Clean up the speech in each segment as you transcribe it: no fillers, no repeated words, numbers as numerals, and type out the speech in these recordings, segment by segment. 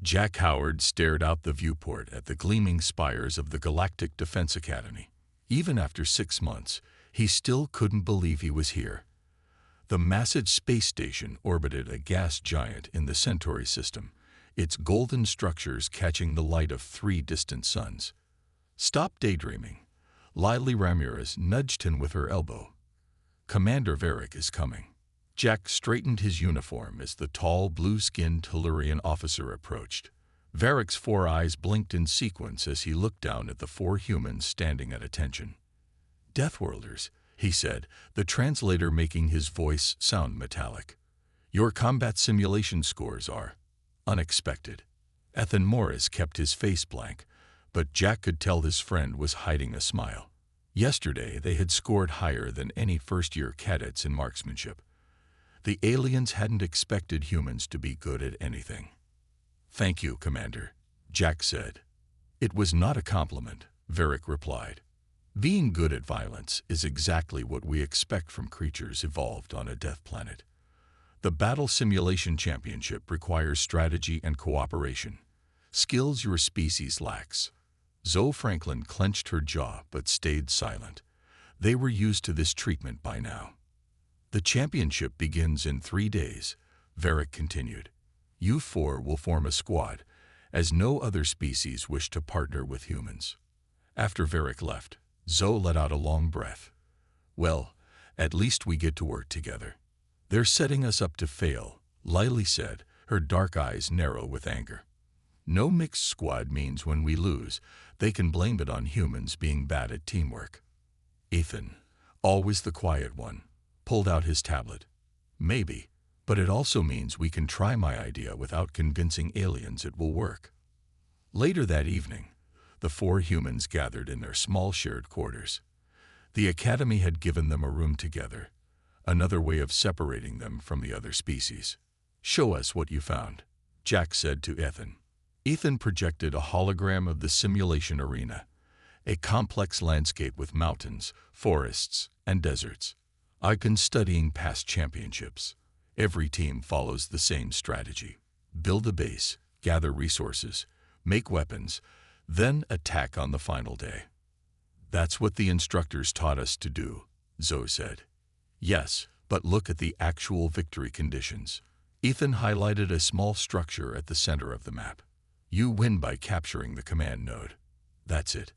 Jack Howard stared out the viewport at the gleaming spires of the Galactic Defense Academy. Even after 6 months, he still couldn't believe he was here. The massive space station orbited a gas giant in the Centauri system, its golden structures catching the light of 3 distant suns. "Stop daydreaming." Lily Ramirez nudged him with her elbow. "Commander Varric is coming." Jack straightened his uniform as the tall, blue-skinned Tellurian officer approached. Varric's 4 eyes blinked in sequence as he looked down at the 4 humans standing at attention. "Deathworlders," he said, the translator making his voice sound metallic. "Your combat simulation scores are unexpected." Ethan Morris kept his face blank, but Jack could tell his friend was hiding a smile. Yesterday they had scored higher than any first-year cadets in marksmanship. The aliens hadn't expected humans to be good at anything. "Thank you, Commander," Jack said. "It was not a compliment," Varric replied. "Being good at violence is exactly what we expect from creatures evolved on a death planet. The Battle Simulation Championship requires strategy and cooperation, skills your species lacks." Zoe Franklin clenched her jaw but stayed silent. They were used to this treatment by now. "The championship begins in 3 days," Varric continued. "You 4 will form a squad, as no other species wish to partner with humans." After Varric left, Zoe let out a long breath. "Well, at least we get to work together." "They're setting us up to fail," Lily said, her dark eyes narrow with anger. "No mixed squad means when we lose, they can blame it on humans being bad at teamwork." Ethan, always the quiet one, pulled out his tablet. "Maybe, but it also means we can try my idea without convincing aliens it will work." Later that evening, the 4 humans gathered in their small shared quarters. The Academy had given them a room together, another way of separating them from the other species. "Show us what you found," Jack said to Ethan. Ethan projected a hologram of the simulation arena, a complex landscape with mountains, forests, and deserts. "I've been studying past championships. Every team follows the same strategy. Build a base, gather resources, make weapons, then attack on the final day." "That's what the instructors taught us to do," Zoe said. "Yes, but look at the actual victory conditions." Ethan highlighted a small structure at the center of the map. "You win by capturing the command node. That's it.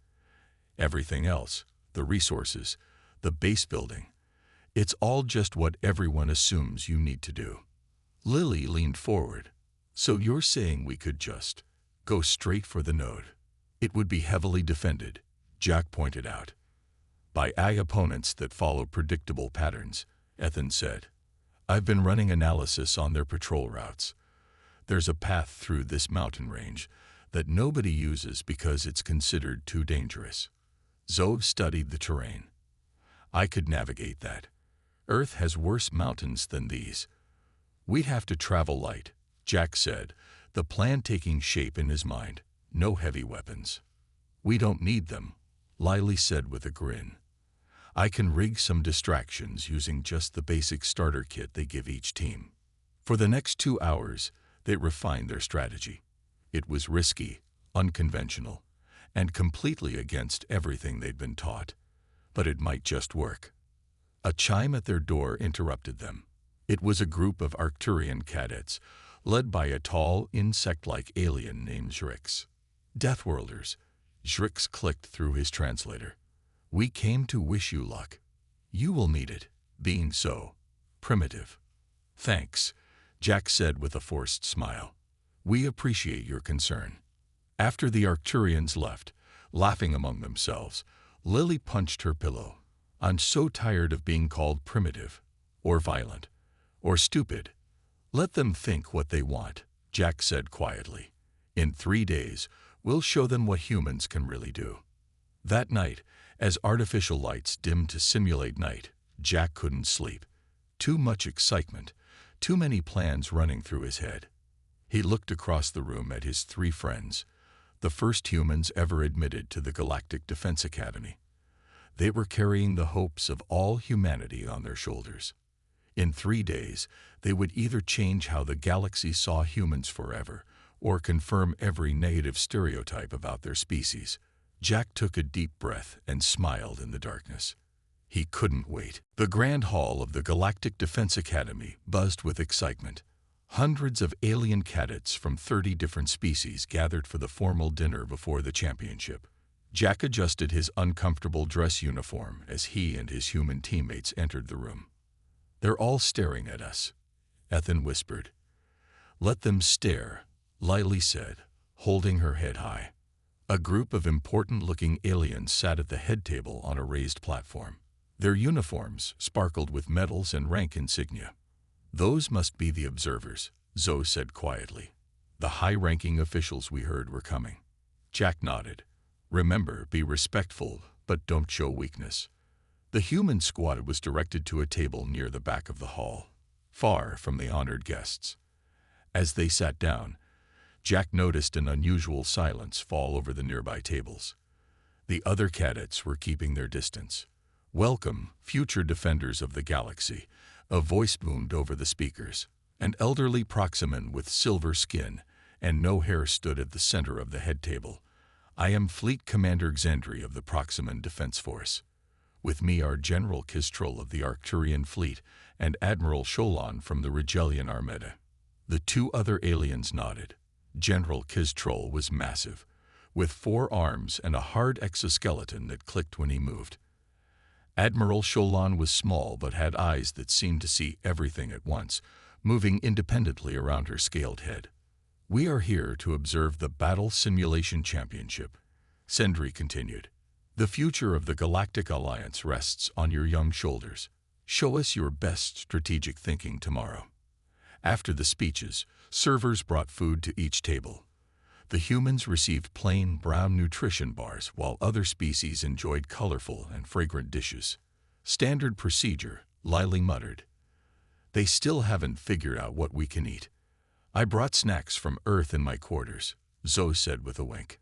Everything else, the resources, the base building, it's all just what everyone assumes you need to do." Lily leaned forward. "So you're saying we could just go straight for the node?" "It would be heavily defended," Jack pointed out. "By AI opponents that follow predictable patterns," Ethan said. "I've been running analysis on their patrol routes. There's a path through this mountain range that nobody uses because it's considered too dangerous." Zoe studied the terrain. "I could navigate that. Earth has worse mountains than these." "We'd have to travel light," Jack said, the plan taking shape in his mind. "No heavy weapons." "We don't need them," Lily said with a grin. "I can rig some distractions using just the basic starter kit they give each team." For the next 2 hours, they refined their strategy. It was risky, unconventional, and completely against everything they'd been taught. But it might just work. A chime at their door interrupted them. It was a group of Arcturian cadets, led by a tall, insect-like alien named Zrix. "Deathworlders," Zrix clicked through his translator. "We came to wish you luck. You will need it, being so primitive." "Thanks," Jack said with a forced smile. "We appreciate your concern." After the Arcturians left, laughing among themselves, Lily punched her pillow. "I'm so tired of being called primitive, or violent, or stupid." "Let them think what they want," Jack said quietly. "In 3 days, we'll show them what humans can really do." That night, as artificial lights dimmed to simulate night, Jack couldn't sleep. Too much excitement, too many plans running through his head. He looked across the room at his 3 friends, the first humans ever admitted to the Galactic Defense Academy. They were carrying the hopes of all humanity on their shoulders. In 3 days, they would either change how the galaxy saw humans forever, or confirm every negative stereotype about their species. Jack took a deep breath and smiled in the darkness. He couldn't wait. The Grand Hall of the Galactic Defense Academy buzzed with excitement. Hundreds of alien cadets from 30 different species gathered for the formal dinner before the championship. Jack adjusted his uncomfortable dress uniform as he and his human teammates entered the room. "They're all staring at us," Ethan whispered. "Let them stare," Lily said, holding her head high. A group of important-looking aliens sat at the head table on a raised platform. Their uniforms sparkled with medals and rank insignia. "Those must be the observers," Zoe said quietly. "The high-ranking officials we heard were coming." Jack nodded. "Remember, be respectful, but don't show weakness." The human squad was directed to a table near the back of the hall, far from the honored guests. As they sat down, Jack noticed an unusual silence fall over the nearby tables. The other cadets were keeping their distance. "Welcome, future defenders of the galaxy," a voice boomed over the speakers. An elderly Proximan with silver skin and no hair stood at the center of the head table. "I am Fleet Commander Xandri of the Proximan Defense Force. With me are General Kistrol of the Arcturian Fleet and Admiral Sholon from the Rigelian Armada." The two other aliens nodded. General Kistrol was massive, with 4 arms and a hard exoskeleton that clicked when he moved. Admiral Sholon was small but had eyes that seemed to see everything at once, moving independently around her scaled head. "We are here to observe the Battle Simulation Championship," Sendri continued. "The future of the Galactic Alliance rests on your young shoulders. Show us your best strategic thinking tomorrow." After the speeches, servers brought food to each table. The humans received plain brown nutrition bars while other species enjoyed colorful and fragrant dishes. "Standard procedure," Lily muttered. "They still haven't figured out what we can eat." "I brought snacks from Earth in my quarters," Zoe said with a wink.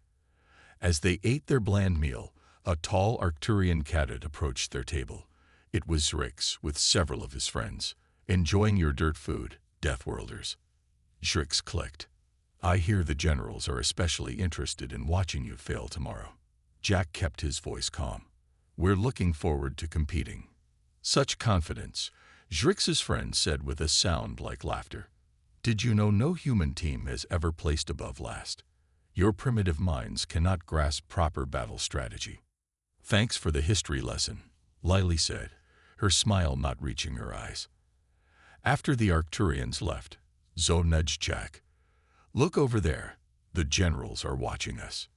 As they ate their bland meal, a tall Arcturian cadet approached their table. It was Zrix with several of his friends. "Enjoying your dirt food, Deathworlders?" Zrix clicked. "I hear the generals are especially interested in watching you fail tomorrow." Jack kept his voice calm. "We're looking forward to competing." "Such confidence," Zrix's friend said with a sound like laughter. "Did you know no human team has ever placed above last? Your primitive minds cannot grasp proper battle strategy." "Thanks for the history lesson," Lily said, her smile not reaching her eyes. After the Arcturians left, Zoe nudged Jack. "Look over there. The generals are watching us."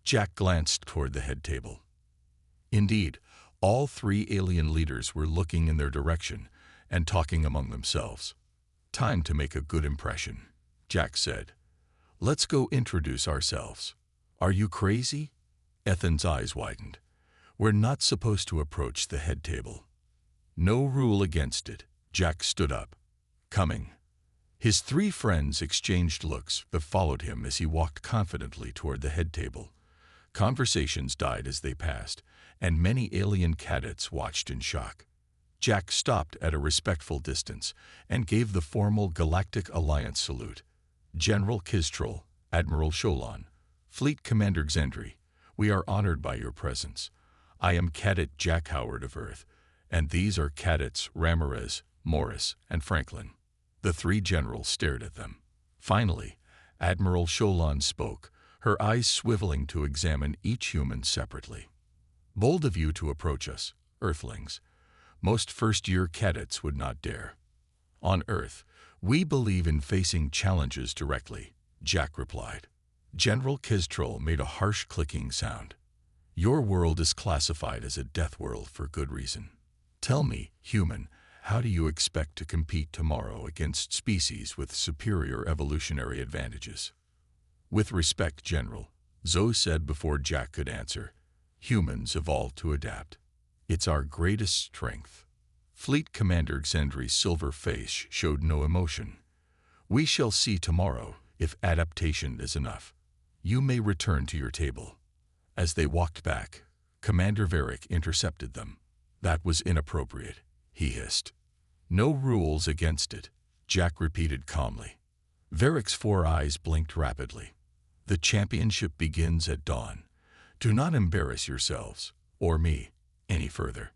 Jack glanced toward the head table. Indeed, all 3 alien leaders were looking in their direction and talking among themselves. "Time to make a good impression," Jack said. "Let's go introduce ourselves." "Are you crazy?" Ethan's eyes widened. "We're not supposed to approach the head table." "No rule against it." Jack stood up. "Coming." His 3 friends exchanged looks but followed him as he walked confidently toward the head table. Conversations died as they passed, and many alien cadets watched in shock. Jack stopped at a respectful distance and gave the formal Galactic Alliance salute. "General Kistrol, Admiral Sholon, Fleet Commander Xandri, we are honored by your presence. I am Cadet Jack Howard of Earth, and these are Cadets Ramirez, Morris, and Franklin." The 3 generals stared at them. Finally, Admiral Sholon spoke, her eyes swiveling to examine each human separately. "Bold of you to approach us, Earthlings. Most first-year cadets would not dare." "On Earth, we believe in facing challenges directly," Jack replied. General Kistrol made a harsh clicking sound. "Your world is classified as a death world for good reason. Tell me, human, how do you expect to compete tomorrow against species with superior evolutionary advantages?" "With respect, General," Zoe said before Jack could answer, "humans evolved to adapt. It's our greatest strength." Fleet Commander Xandri's silver face showed no emotion. "We shall see tomorrow if adaptation is enough. You may return to your table." As they walked back, Commander Varric intercepted them. "That was inappropriate," he hissed. "No rules against it," Jack repeated calmly. Varric's 4 eyes blinked rapidly. The championship begins at dawn. Do not embarrass yourselves, or me, any further.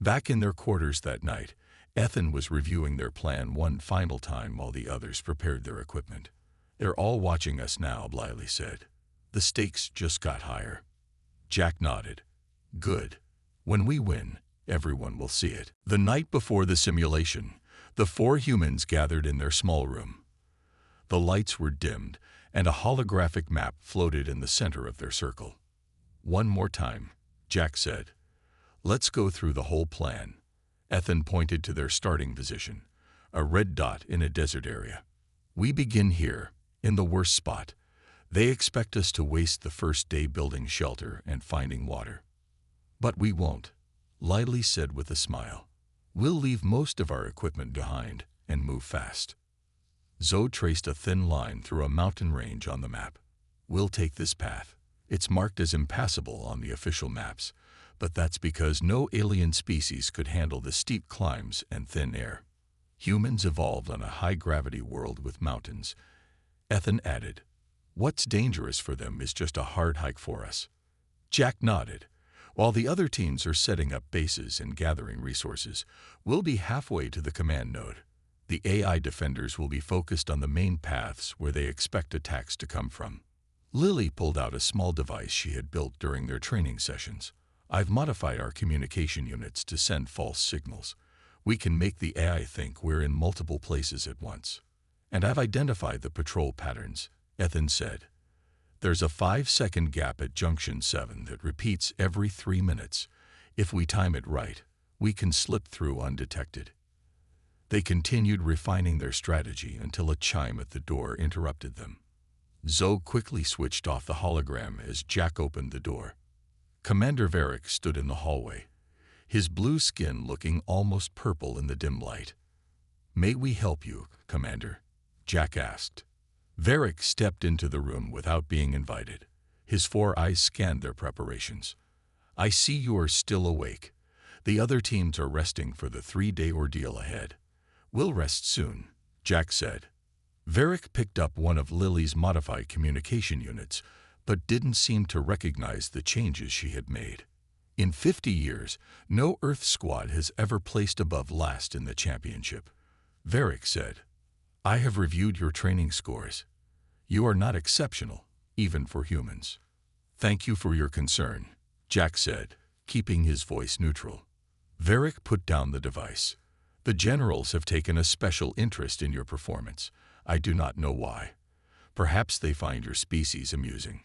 Back in their quarters that night, Ethan was reviewing their plan one final time while the others prepared their equipment. They're all watching us now, Bliley said. The stakes just got higher. Jack nodded. Good. When we win, everyone will see it. The night before the simulation, the 4 humans gathered in their small room. The lights were dimmed, and a holographic map floated in the center of their circle. One more time, Jack said. Let's go through the whole plan. Ethan pointed to their starting position, a red dot in a desert area. We begin here, in the worst spot. They expect us to waste the first day building shelter and finding water. But we won't, Lily said with a smile. We'll leave most of our equipment behind and move fast. Zoe traced a thin line through a mountain range on the map. We'll take this path. It's marked as impassable on the official maps, but that's because no alien species could handle the steep climbs and thin air. Humans evolved on a high-gravity world with mountains. Ethan added, what's dangerous for them is just a hard hike for us. Jack nodded. While the other teams are setting up bases and gathering resources, we'll be halfway to the command node. The AI defenders will be focused on the main paths where they expect attacks to come from. Lily pulled out a small device she had built during their training sessions. I've modified our communication units to send false signals. We can make the AI think we're in multiple places at once. And I've identified the patrol patterns, Ethan said. There's a 5-second gap at Junction 7 that repeats every 3 minutes. If we time it right, we can slip through undetected. They continued refining their strategy until a chime at the door interrupted them. Zoe quickly switched off the hologram as Jack opened the door. Commander Varric stood in the hallway, his blue skin looking almost purple in the dim light. May we help you, Commander? Jack asked. Varric stepped into the room without being invited. His 4 eyes scanned their preparations. I see you are still awake. The other teams are resting for the 3-day ordeal ahead. We'll rest soon, Jack said. Varric picked up one of Lily's modified communication units, but didn't seem to recognize the changes she had made. In 50 years, no Earth squad has ever placed above last in the championship. Varric said, I have reviewed your training scores. You are not exceptional, even for humans. Thank you for your concern, Jack said, keeping his voice neutral. Varric put down the device. The generals have taken a special interest in your performance. I do not know why. Perhaps they find your species amusing.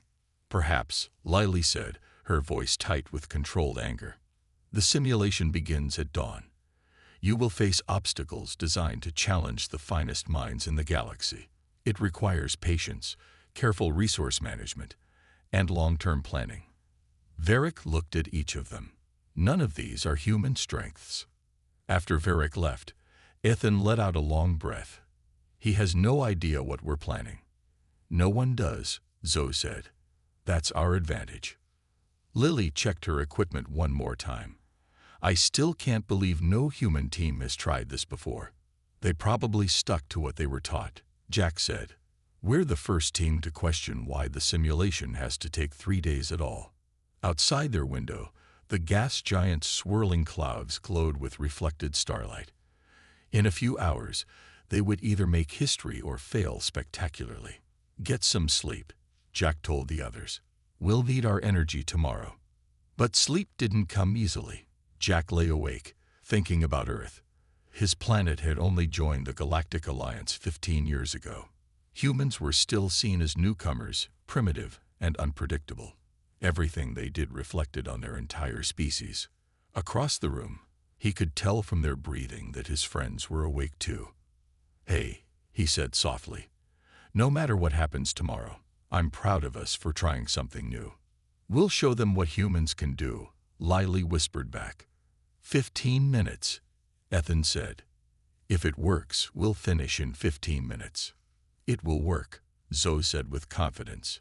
Perhaps, Lily said, her voice tight with controlled anger. The simulation begins at dawn. You will face obstacles designed to challenge the finest minds in the galaxy. It requires patience, careful resource management, and long-term planning. Varric looked at each of them. None of these are human strengths. After Varric left, Ethan let out a long breath. He has no idea what we're planning. No one does, Zoe said. That's our advantage. Lily checked her equipment one more time. I still can't believe no human team has tried this before. They probably stuck to what they were taught, Jack said. We're the first team to question why the simulation has to take 3 days at all. Outside their window, the gas giant's swirling clouds glowed with reflected starlight. In a few hours, they would either make history or fail spectacularly. Get some sleep, Jack told the others. We'll need our energy tomorrow. But sleep didn't come easily. Jack lay awake, thinking about Earth. His planet had only joined the Galactic Alliance 15 years ago. Humans were still seen as newcomers, primitive and unpredictable. Everything they did reflected on their entire species. Across the room, he could tell from their breathing that his friends were awake too. Hey, he said softly. No matter what happens tomorrow, I'm proud of us for trying something new. We'll show them what humans can do, Lily whispered back. 15 minutes, Ethan said. If it works, we'll finish in 15 minutes. It will work, Zoe said with confidence.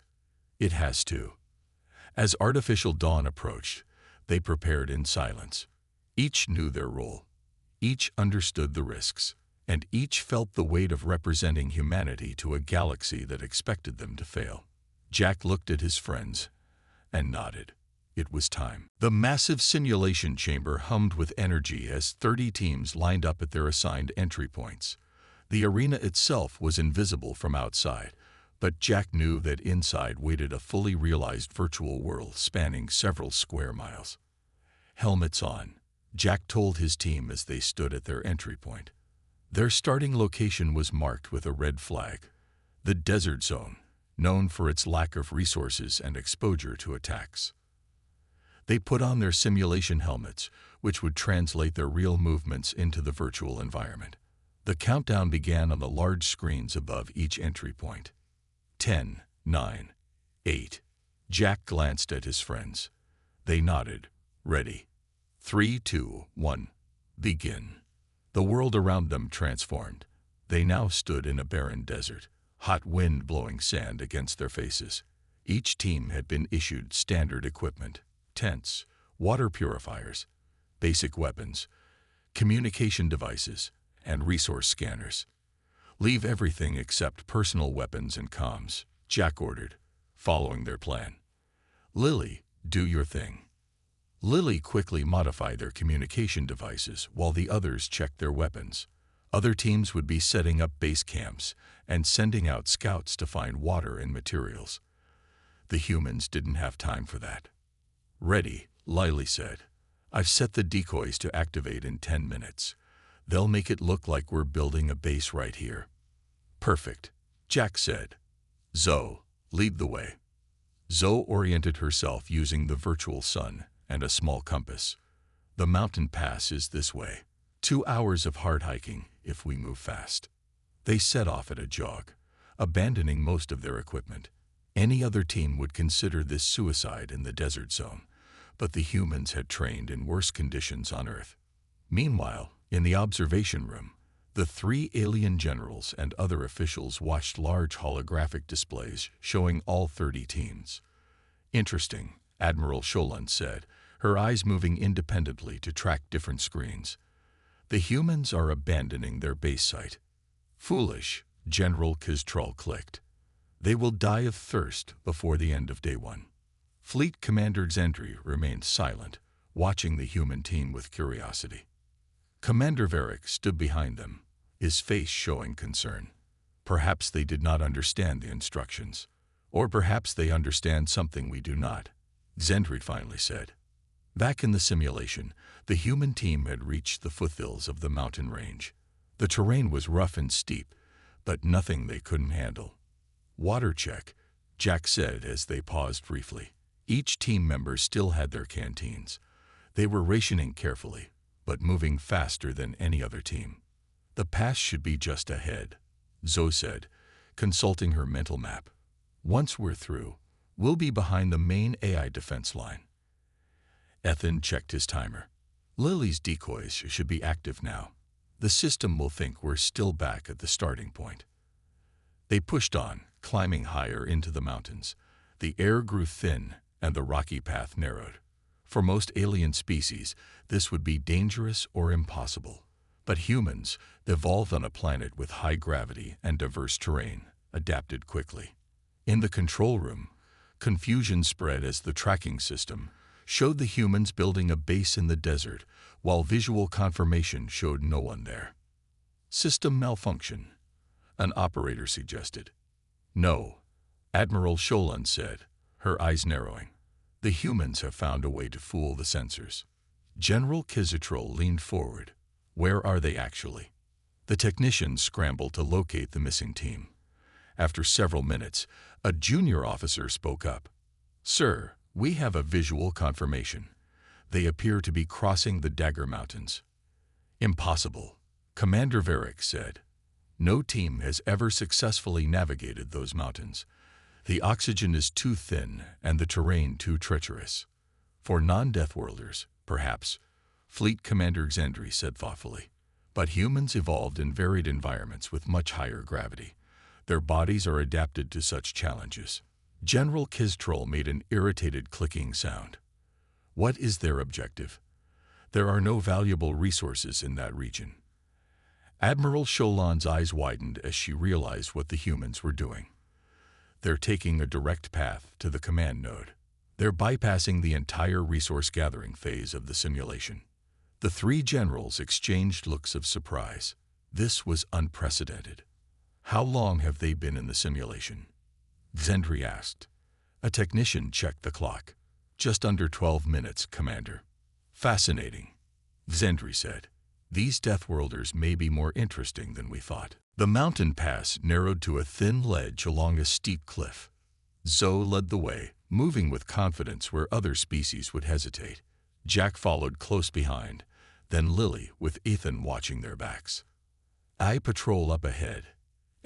It has to. As artificial dawn approached, they prepared in silence. Each knew their role. Each understood the risks. and each felt the weight of representing humanity to a galaxy that expected them to fail. Jack looked at his friends and nodded. It was time. The massive simulation chamber hummed with energy as 30 teams lined up at their assigned entry points. The arena itself was invisible from outside, but Jack knew that inside waited a fully realized virtual world spanning several square miles. Helmets on, Jack told his team as they stood at their entry point. Their starting location was marked with a red flag, the desert zone, known for its lack of resources and exposure to attacks. They put on their simulation helmets, which would translate their real movements into the virtual environment. The countdown began on the large screens above each entry point. 10, 9, 8. Jack glanced at his friends. They nodded. Ready. 3, 2, 1. Begin. The world around them transformed. They now stood in a barren desert, hot wind blowing sand against their faces. Each team had been issued standard equipment: tents, water purifiers, basic weapons, communication devices, and resource scanners. Leave everything except personal weapons and comms, Jack ordered, following their plan. Lily, do your thing. Lily quickly modified their communication devices while the others checked their weapons. Other teams would be setting up base camps and sending out scouts to find water and materials. The humans didn't have time for that. Ready, Lily said. I've set the decoys to activate in 10 minutes. They'll make it look like we're building a base right here. Perfect, Jack said. Zoe, lead the way. Zoe oriented herself using the virtual sun and a small compass. The mountain pass is this way. 2 hours of hard hiking if we move fast. They set off at a jog, abandoning most of their equipment. Any other team would consider this suicide in the desert zone, but the humans had trained in worse conditions on Earth. Meanwhile, in the observation room, the 3 alien generals and other officials watched large holographic displays showing all 30 teams. Interesting, Admiral Sholan said, her eyes moving independently to track different screens. The humans are abandoning their base site. Foolish, General Kistrol clicked. They will die of thirst before the end of day 1. Fleet Commander Xendry remained silent, watching the human team with curiosity. Commander Varric stood behind them, his face showing concern. Perhaps they did not understand the instructions. Or perhaps they understand something we do not, Xendry finally said. Back in the simulation, the human team had reached the foothills of the mountain range. The terrain was rough and steep, but nothing they couldn't handle. Water check, Jack said as they paused briefly. Each team member still had their canteens. They were rationing carefully, but moving faster than any other team. The pass should be just ahead, Zoe said, consulting her mental map. Once we're through, we'll be behind the main AI defense line. Ethan checked his timer. Lily's decoys should be active now. The system will think we're still back at the starting point. They pushed on, climbing higher into the mountains. The air grew thin and the rocky path narrowed. For most alien species, this would be dangerous or impossible. But humans, evolved on a planet with high gravity and diverse terrain, adapted quickly. In the control room, confusion spread as the tracking system showed the humans building a base in the desert, while visual confirmation showed no one there. System malfunction, an operator suggested. No, Admiral Sholan said, her eyes narrowing. The humans have found a way to fool the sensors. General Kizitrol leaned forward. Where are they actually? The technicians scrambled to locate the missing team. After several minutes, a junior officer spoke up. Sir, we have a visual confirmation. They appear to be crossing the Dagger Mountains. Impossible, Commander Varric said. No team has ever successfully navigated those mountains. The oxygen is too thin and the terrain too treacherous. For non-Deathworlders, perhaps, Fleet Commander Xendry said thoughtfully. But humans evolved in varied environments with much higher gravity. Their bodies are adapted to such challenges. General Kistrol made an irritated clicking sound. What is their objective? There are no valuable resources in that region. Admiral Sholon's eyes widened as she realized what the humans were doing. They're taking a direct path to the command node. They're bypassing the entire resource gathering phase of the simulation. The three generals exchanged looks of surprise. This was unprecedented. How long have they been in the simulation? Zendri asked. A technician checked the clock. Just under 12 minutes, Commander. Fascinating, Zendri said. These Deathworlders may be more interesting than we thought. The mountain pass narrowed to a thin ledge along a steep cliff. Zoe led the way, moving with confidence where other species would hesitate. Jack followed close behind, then Lily with Ethan watching their backs. I patrol up ahead,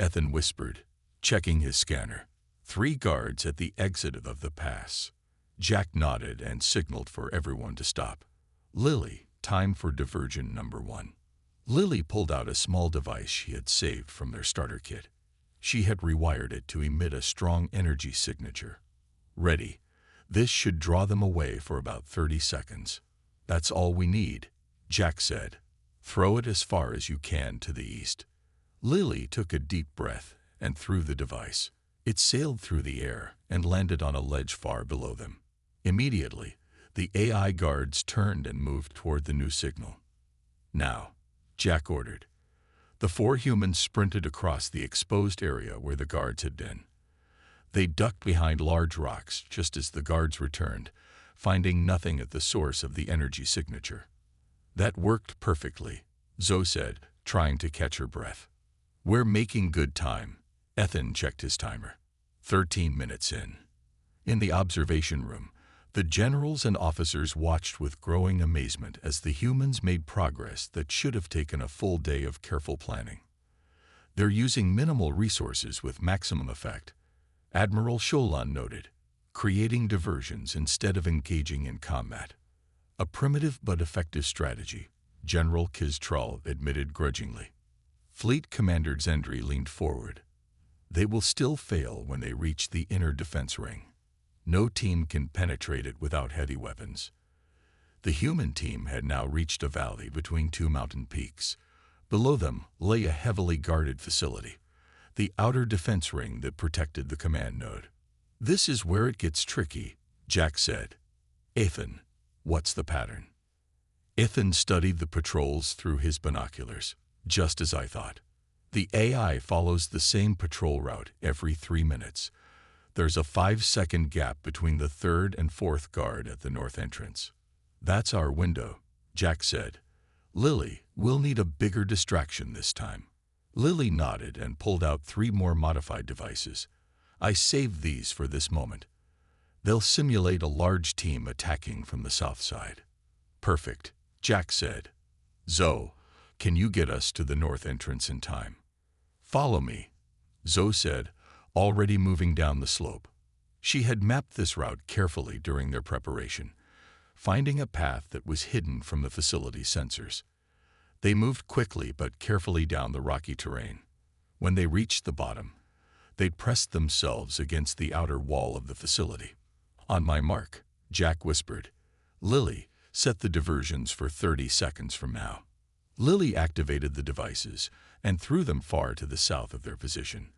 Ethan whispered, checking his scanner. 3 guards at the exit of the pass. Jack nodded and signaled for everyone to stop. Lily, time for diversion number 1. Lily pulled out a small device she had saved from their starter kit. She had rewired it to emit a strong energy signature. Ready. This should draw them away for about 30 seconds. That's all we need, Jack said. Throw it as far as you can to the east. Lily took a deep breath and threw the device. It sailed through the air and landed on a ledge far below them. Immediately, the AI guards turned and moved toward the new signal. Now, Jack ordered. The 4 humans sprinted across the exposed area where the guards had been. They ducked behind large rocks just as the guards returned, finding nothing at the source of the energy signature. That worked perfectly, Zoe said, trying to catch her breath. We're making good time. Ethan checked his timer. 13 minutes in. In the observation room, the generals and officers watched with growing amazement as the humans made progress that should have taken a full day of careful planning. They're using minimal resources with maximum effect, Admiral Sholon noted, creating diversions instead of engaging in combat. A primitive but effective strategy, General Kistral admitted grudgingly. Fleet Commander Zendri leaned forward. They will still fail when they reach the inner defense ring. No team can penetrate it without heavy weapons. The human team had now reached a valley between 2 mountain peaks. Below them lay a heavily guarded facility, the outer defense ring that protected the command node. This is where it gets tricky, Jack said. Ethan, what's the pattern? Ethan studied the patrols through his binoculars, just as I thought. The AI follows the same patrol route every 3 minutes. There's a 5-second gap between the 3rd and 4th guard at the north entrance. That's our window, Jack said. Lily, we'll need a bigger distraction this time. Lily nodded and pulled out 3 more modified devices. I saved these for this moment. They'll simulate a large team attacking from the south side. Perfect, Jack said. Zoe, can you get us to the north entrance in time? Follow me, Zoe said, already moving down the slope. She had mapped this route carefully during their preparation, finding a path that was hidden from the facility's sensors. They moved quickly but carefully down the rocky terrain. When they reached the bottom, they pressed themselves against the outer wall of the facility. On my mark, Jack whispered. Lily, set the diversions for 30 seconds from now. Lily activated the devices and threw them far to the south of their position.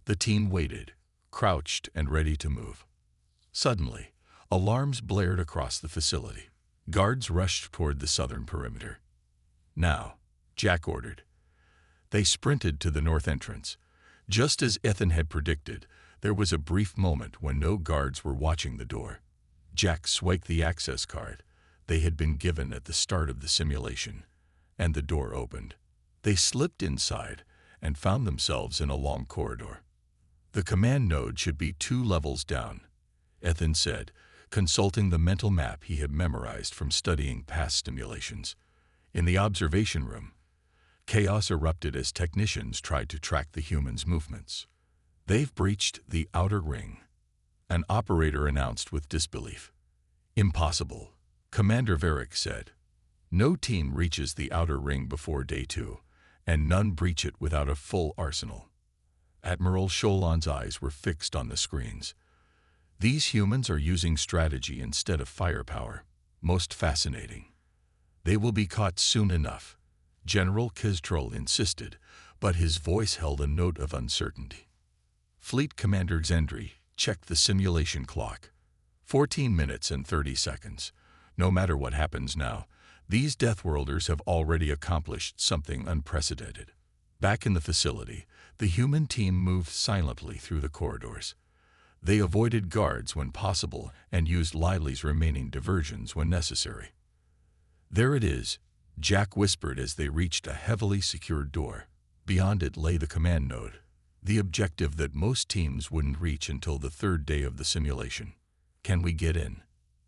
The team waited, crouched and ready to move. Suddenly, alarms blared across the facility. Guards rushed toward the southern perimeter. Now, Jack ordered. They sprinted to the north entrance. Just as Ethan had predicted, there was a brief moment when no guards were watching the door. Jack swiped the access card they had been given at the start of the simulation, and the door opened. They slipped inside and found themselves in a long corridor. The command node should be 2 levels down, Ethan said, consulting the mental map he had memorized from studying past simulations. In the observation room, chaos erupted as technicians tried to track the humans' movements. They've breached the outer ring, an operator announced with disbelief. Impossible, Commander Varick said. No team reaches the outer ring before day 2, and none breach it without a full arsenal. Admiral Sholon's eyes were fixed on the screens. These humans are using strategy instead of firepower. Most fascinating. They will be caught soon enough, General Kistrol insisted, but his voice held a note of uncertainty. Fleet Commander Xendry checked the simulation clock. 14 minutes and 30 seconds. No matter what happens now, these Deathworlders have already accomplished something unprecedented. Back in the facility, the human team moved silently through the corridors. They avoided guards when possible and used Lily's remaining diversions when necessary. "There it is," Jack whispered as they reached a heavily secured door. Beyond it lay the command node, the objective that most teams wouldn't reach until the third day of the simulation. "Can we get in?"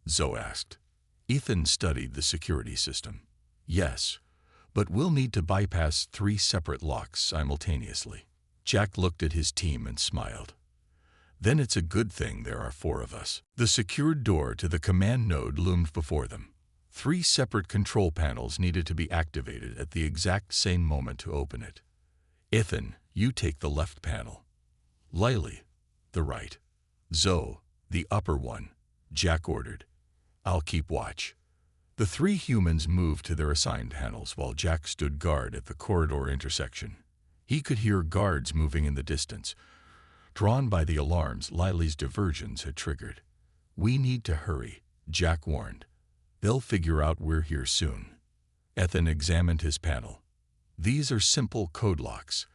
Zoe asked. Ethan studied the security system. "Yes, but we'll need to bypass 3 separate locks simultaneously." Jack looked at his team and smiled. "Then it's a good thing there are 4 of us." The secured door to the command node loomed before them. 3 separate control panels needed to be activated at the exact same moment to open it. "Ethan, you take the left panel. Lily, the right. Zoe, the upper one," Jack ordered. "I'll keep watch." The 3 humans moved to their assigned panels while Jack stood guard at the corridor intersection. He could hear guards moving in the distance, drawn by the alarms Lily's diversions had triggered. "We need to hurry," Jack warned. "They'll figure out we're here soon." Ethan examined his panel. "These are simple code locks.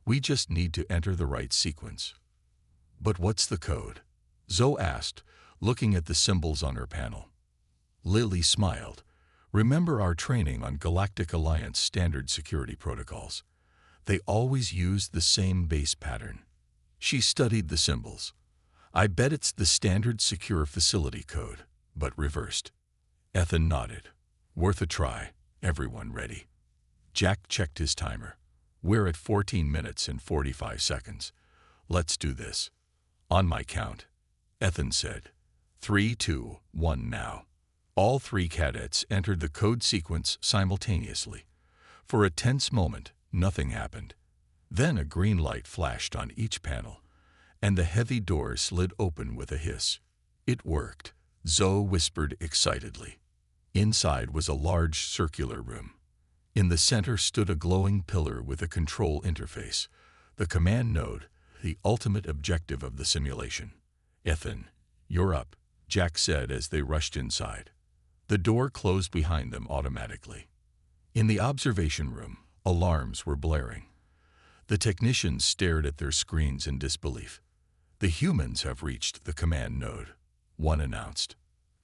We just need to enter the right sequence." "But what's the code?" Zoe asked, looking at the symbols on her panel. Lily smiled. "Remember our training on Galactic Alliance standard security protocols? They always use the same base pattern." She studied the symbols. "I bet it's the standard secure facility code, but reversed." Ethan nodded. "Worth a try. Everyone ready?" Jack checked his timer. "We're at 14 minutes and 45 seconds. Let's do this." "On my count," Ethan said. 3, 2, 1 now." All 3 cadets entered the code sequence simultaneously. For a tense moment, nothing happened. Then a green light flashed on each panel, and the heavy doors slid open with a hiss. "It worked," Zoe whispered excitedly. Inside was a large circular room. In the center stood a glowing pillar with a control interface, the command node, the ultimate objective of the simulation. "Ethan, you're up," Jack said as they rushed inside. The door closed behind them automatically. In the observation room, alarms were blaring. The technicians stared at their screens in disbelief. "The humans have reached the command node," one announced.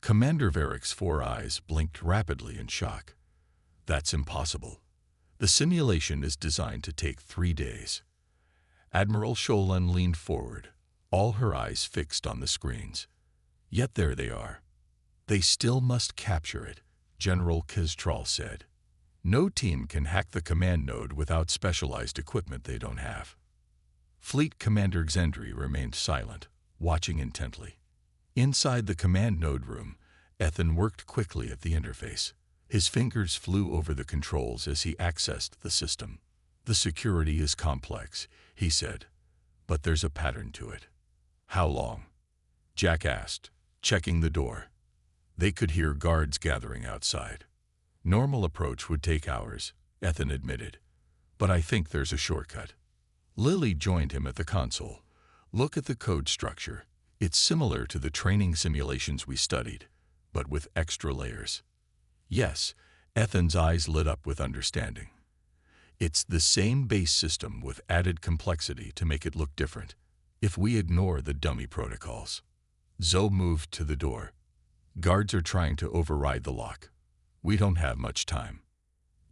Commander Varick's 4 eyes blinked rapidly in shock. "That's impossible. The simulation is designed to take 3 days." Admiral Sholin leaned forward, all her eyes fixed on the screens. "Yet there they are." "They still must capture it," General Kistrol said. "No team can hack the command node without specialized equipment they don't have." Fleet Commander Xendry remained silent, watching intently. Inside the command node room, Ethan worked quickly at the interface. His fingers flew over the controls as he accessed the system. "The security is complex," he said, "but there's a pattern to it." "How long?" Jack asked, checking the door. They could hear guards gathering outside. "Normal approach would take hours," Ethan admitted, "but I think there's a shortcut." Lily joined him at the console. "Look at the code structure. It's similar to the training simulations we studied, but with extra layers." "Yes," Ethan's eyes lit up with understanding. "It's the same base system with added complexity to make it look different, if we ignore the dummy protocols." Zoe moved to the door. "Guards are trying to override the lock. We don't have much time."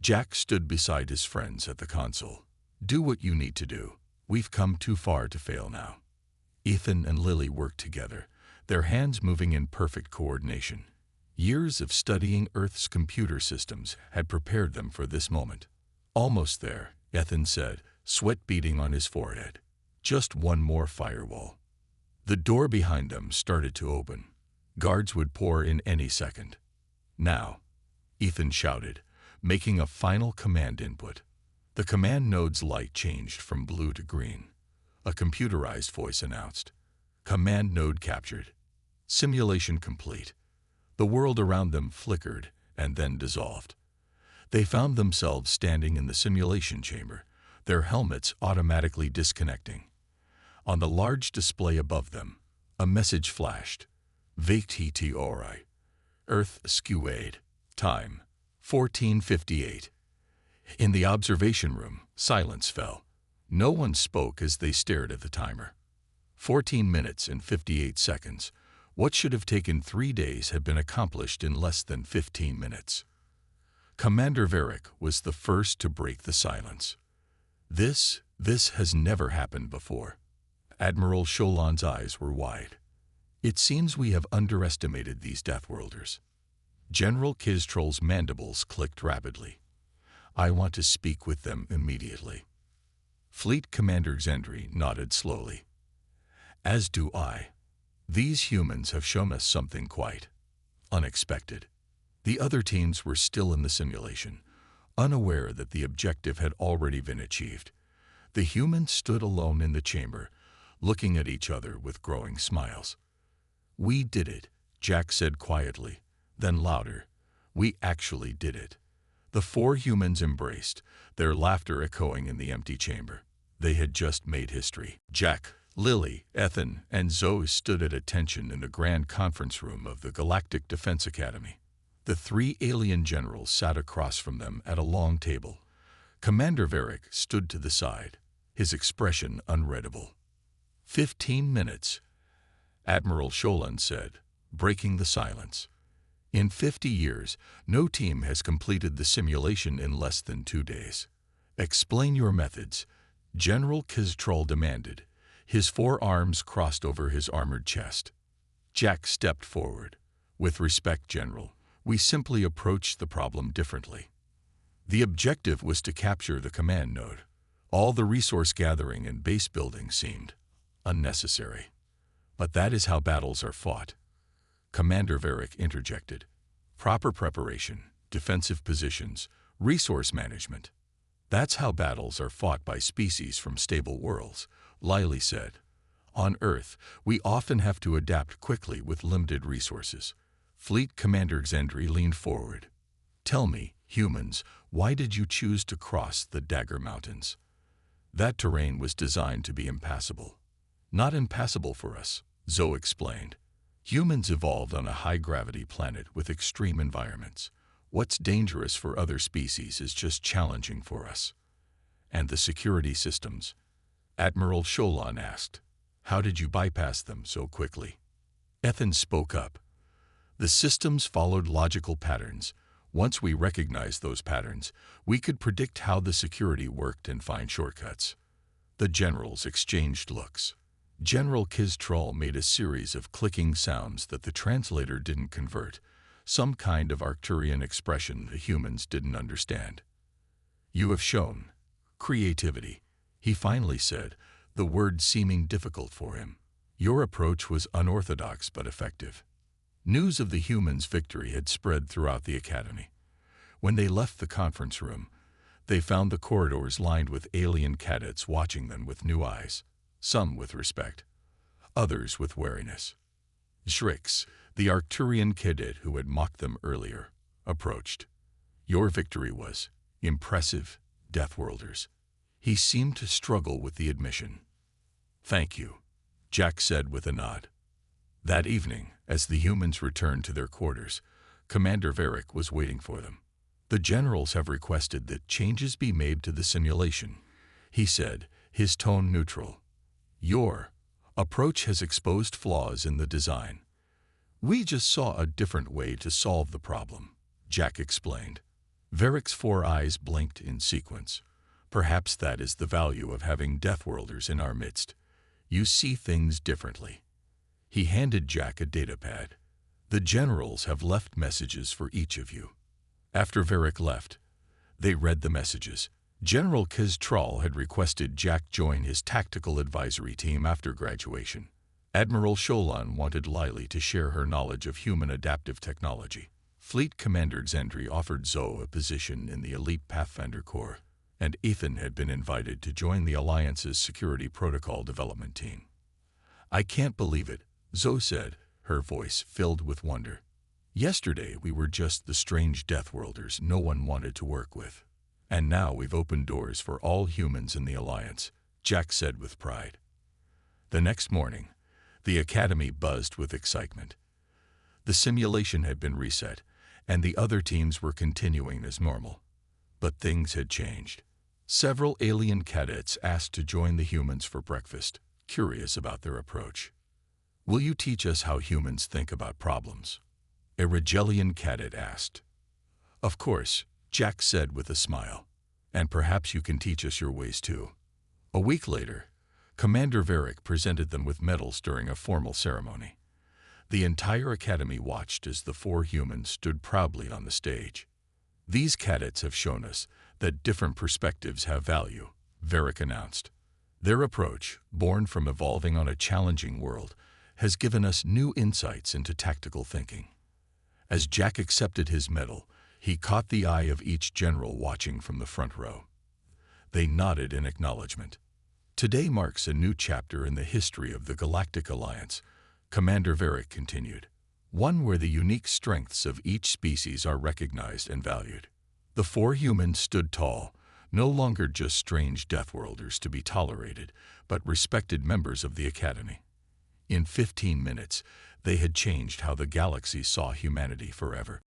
Jack stood beside his friends at the console. "Do what you need to do. We've come too far to fail now." Ethan and Lily worked together, their hands moving in perfect coordination. Years of studying Earth's computer systems had prepared them for this moment. "Almost there," Ethan said, sweat beading on his forehead. "Just one more firewall." The door behind them started to open. Guards would pour in any second. "Now," Ethan shouted, making a final command input. The command node's light changed from blue to green. A computerized voice announced, "Command node captured. Simulation complete." The world around them flickered and then dissolved. They found themselves standing in the simulation chamber, their helmets automatically disconnecting. On the large display above them, a message flashed. Vecti ori. Earth skewade. Time 14:58. In the observation room, silence fell. No one spoke as they stared at the timer. 14 minutes and 58 seconds. What should have taken 3 days had been accomplished in less than 15 minutes. Commander Varric was the first to break the silence. This has never happened before. Admiral Sholon's eyes were wide. It seems we have underestimated these Deathworlders. General Kiztrol's mandibles clicked rapidly. I want to speak with them immediately. Fleet Commander Xendry nodded slowly. As do I. These humans have shown us something quite unexpected. The other teams were still in the simulation, unaware that the objective had already been achieved. The humans stood alone in the chamber, looking at each other with growing smiles. We did it, Jack said quietly, then louder. We actually did it. The 4 humans embraced, their laughter echoing in the empty chamber. They had just made history. Jack, Lily, Ethan, and Zoe stood at attention in the grand conference room of the Galactic Defense Academy. The 3 alien generals sat across from them at a long table. Commander Varric stood to the side, his expression unreadable. 15 minutes, Admiral Sholon said, breaking the silence. In 50 years, no team has completed the simulation in less than 2 days. Explain your methods, General Kiztrol demanded, his 4 arms crossed over his armored chest. Jack stepped forward. With respect, General, we simply approached the problem differently. The objective was to capture the command node. All the resource gathering and base building seemed unnecessary. But that is how battles are fought. Commander Varric interjected. Proper preparation, defensive positions, resource management. That's how battles are fought by species from stable worlds, Lily said. On Earth, we often have to adapt quickly with limited resources. Fleet Commander Xendry leaned forward. Tell me, humans, why did you choose to cross the Dagger Mountains? That terrain was designed to be impassable. Not impassable for us, Zoe explained. Humans evolved on a high-gravity planet with extreme environments. What's dangerous for other species is just challenging for us. And the security systems? Admiral Sholon asked. How did you bypass them so quickly? Ethan spoke up. The systems followed logical patterns. Once we recognized those patterns, we could predict how the security worked and find shortcuts. The generals exchanged looks. General Kiztrol made a series of clicking sounds that the translator didn't convert, some kind of Arcturian expression the humans didn't understand. You have shown creativity, he finally said, the word seeming difficult for him. Your approach was unorthodox but effective. News of the humans' victory had spread throughout the academy. When they left the conference room, they found the corridors lined with alien cadets watching them with new eyes, some with respect, others with wariness. Shrix, the Arcturian cadet who had mocked them earlier, approached. Your victory was impressive, Deathworlders. He seemed to struggle with the admission. Thank you, Jack said with a nod. That evening, as the humans returned to their quarters, Commander Varric was waiting for them. The generals have requested that changes be made to the simulation, he said, his tone neutral. Your approach has exposed flaws in the design. We just saw a different way to solve the problem, Jack explained. Varric's 4 eyes blinked in sequence. Perhaps that is the value of having Deathworlders in our midst. You see things differently. He handed Jack a datapad. The generals have left messages for each of you. After Varric left, they read the messages. General Kiztrol had requested Jack join his tactical advisory team after graduation. Admiral Sholon wanted Lily to share her knowledge of human adaptive technology. Fleet Commander Xendry offered Zoe a position in the elite Pathfinder Corps, and Ethan had been invited to join the Alliance's security protocol development team. I can't believe it, Zoe said, her voice filled with wonder. Yesterday we were just the strange Deathworlders no one wanted to work with. And now we've opened doors for all humans in the Alliance, Jack said with pride. The next morning, the Academy buzzed with excitement. The simulation had been reset, and the other teams were continuing as normal. But things had changed. Several alien cadets asked to join the humans for breakfast, curious about their approach. "Will you teach us how humans think about problems?" a Regellian cadet asked. "Of course," Jack said with a smile. "And perhaps you can teach us your ways too." A week later, Commander Varric presented them with medals during a formal ceremony. The entire Academy watched as the 4 humans stood proudly on the stage. "These cadets have shown us that different perspectives have value," Varric announced. "Their approach, born from evolving on a challenging world, has given us new insights into tactical thinking." As Jack accepted his medal, he caught the eye of each general watching from the front row. They nodded in acknowledgement. "Today marks a new chapter in the history of the Galactic Alliance," Commander Varric continued. "One where the unique strengths of each species are recognized and valued." The 4 humans stood tall, no longer just strange Deathworlders to be tolerated, but respected members of the Academy. In 15 minutes, they had changed how the galaxy saw humanity forever.